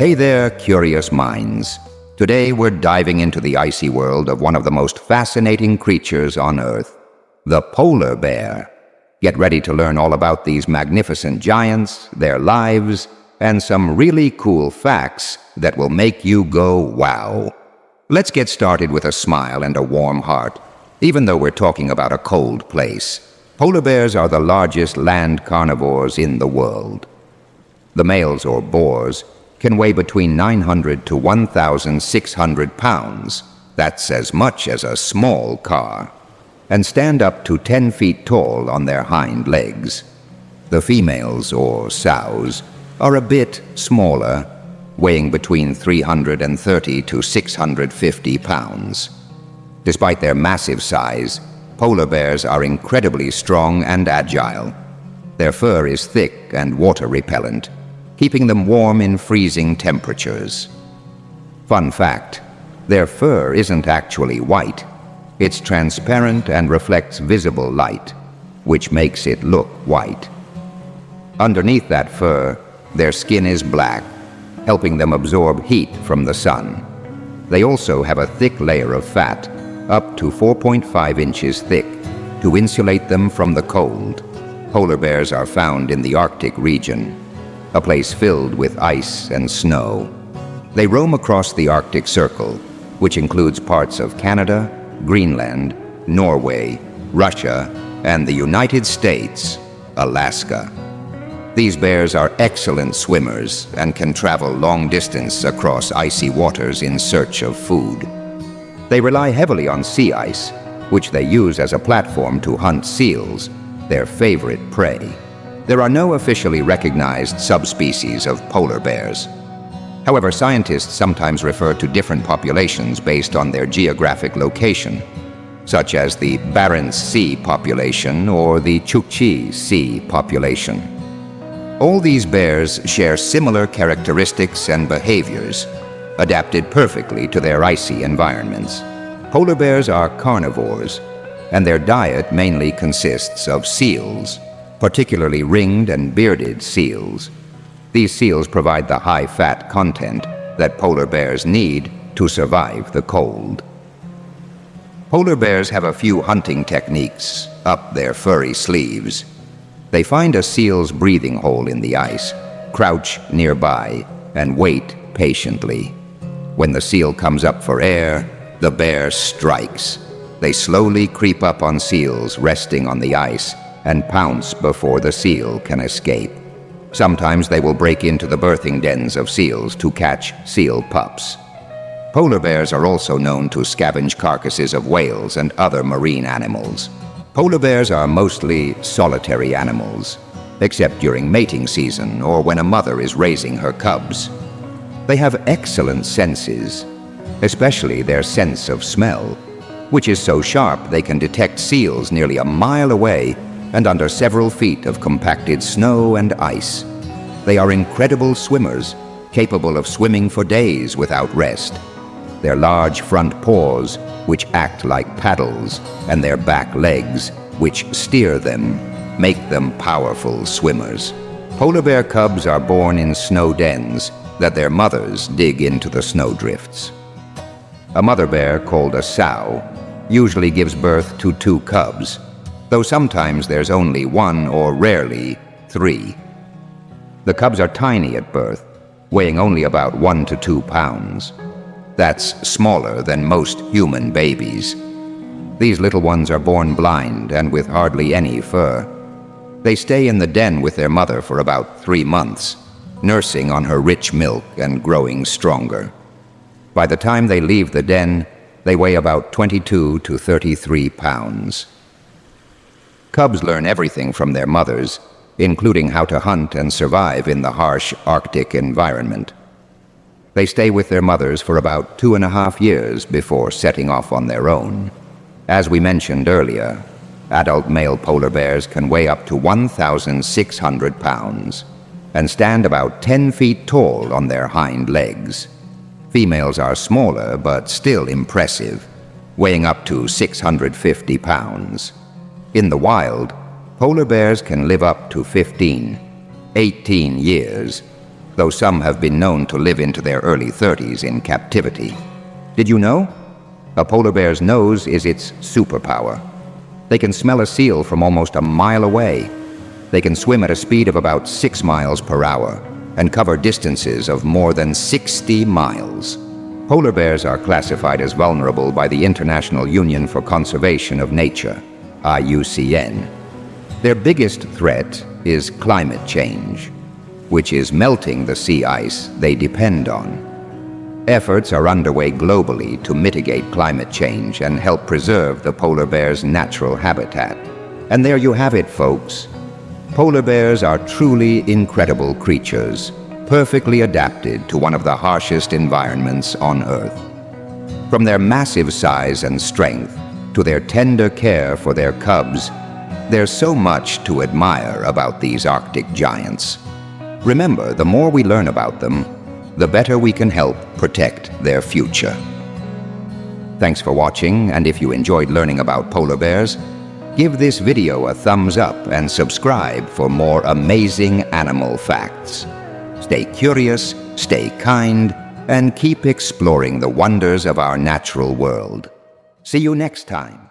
Hey there, curious minds. Today we're diving into the icy world of one of the most fascinating creatures on Earth, the polar bear. Get ready to learn all about these magnificent giants, their lives, and some really cool facts that will make you go wow. Let's get started with a smile and a warm heart. Even though we're talking about a cold place, polar bears are the largest land carnivores in the world. The males, or boars, can weigh between 900 to 1,600 pounds. That's as much as a small car. And stand up to 10 feet tall on their hind legs. The females, or sows, are a bit smaller, weighing between 330 to 650 pounds. Despite their massive size, polar bears are incredibly strong and agile. Their fur is thick and water-repellent, keeping them warm in freezing temperatures. Fun fact, their fur isn't actually white. It's transparent and reflects visible light, which makes it look white. Underneath that fur, their skin is black, helping them absorb heat from the sun. They also have a thick layer of fat, up to 4.5 inches thick, to insulate them from the cold. Polar bears are found in the Arctic region, a place filled with ice and snow. They roam across the Arctic Circle, which includes parts of Canada, Greenland, Norway, Russia, and the United States, Alaska. These bears are excellent swimmers and can travel long distance across icy waters in search of food. They rely heavily on sea ice, which they use as a platform to hunt seals, their favorite prey. There are no officially recognized subspecies of polar bears. However, scientists sometimes refer to different populations based on their geographic location, such as the Barents Sea population or the Chukchi Sea population. All these bears share similar characteristics and behaviors, adapted perfectly to their icy environments. Polar bears are carnivores, and their diet mainly consists of seals, particularly ringed and bearded seals. These seals provide the high-fat content that polar bears need to survive the cold. Polar bears have a few hunting techniques up their furry sleeves. They find a seal's breathing hole in the ice, crouch nearby, and wait patiently. When the seal comes up for air, the bear strikes. They slowly creep up on seals resting on the ice and pounce before the seal can escape. Sometimes they will break into the birthing dens of seals to catch seal pups. Polar bears are also known to scavenge carcasses of whales and other marine animals. Polar bears are mostly solitary animals, except during mating season or when a mother is raising her cubs. They have excellent senses, especially their sense of smell, which is so sharp they can detect seals nearly a mile away and under several feet of compacted snow and ice. They are incredible swimmers, capable of swimming for days without rest. Their large front paws, which act like paddles, and their back legs, which steer them, make them powerful swimmers. Polar bear cubs are born in snow dens that their mothers dig into the snowdrifts. A mother bear, called a sow, usually gives birth to 2 cubs, though sometimes there's only 1 or rarely 3. The cubs are tiny at birth, weighing only about 1 to 2 pounds. That's smaller than most human babies. These little ones are born blind and with hardly any fur. They stay in the den with their mother for about 3 months, nursing on her rich milk and growing stronger. By the time they leave the den, they weigh about 22 to 33 pounds. Cubs learn everything from their mothers, including how to hunt and survive in the harsh Arctic environment. They stay with their mothers for about 2.5 years before setting off on their own. As we mentioned earlier, adult male polar bears can weigh up to 1,600 pounds and stand about 10 feet tall on their hind legs. Females are smaller but still impressive, weighing up to 650 pounds. In the wild, polar bears can live up to 15, 18 years, though some have been known to live into their early 30s in captivity. Did you know? A polar bear's nose is its superpower. They can smell a seal from almost a mile away. They can swim at a speed of about 6 miles per hour and cover distances of more than 60 miles. Polar bears are classified as vulnerable by the International Union for Conservation of Nature, IUCN. Their biggest threat is climate change, which is melting the sea ice they depend on. Efforts are underway globally to mitigate climate change and help preserve the polar bear's natural habitat. And there you have it, folks. Polar bears are truly incredible creatures, perfectly adapted to one of the harshest environments on Earth. From their massive size and strength to their tender care for their cubs, there's so much to admire about these Arctic giants. Remember, the more we learn about them, the better we can help protect their future. Thanks for watching, and if you enjoyed learning about polar bears, give this video a thumbs up and subscribe for more amazing animal facts. Stay curious, stay kind, and keep exploring the wonders of our natural world. See you next time.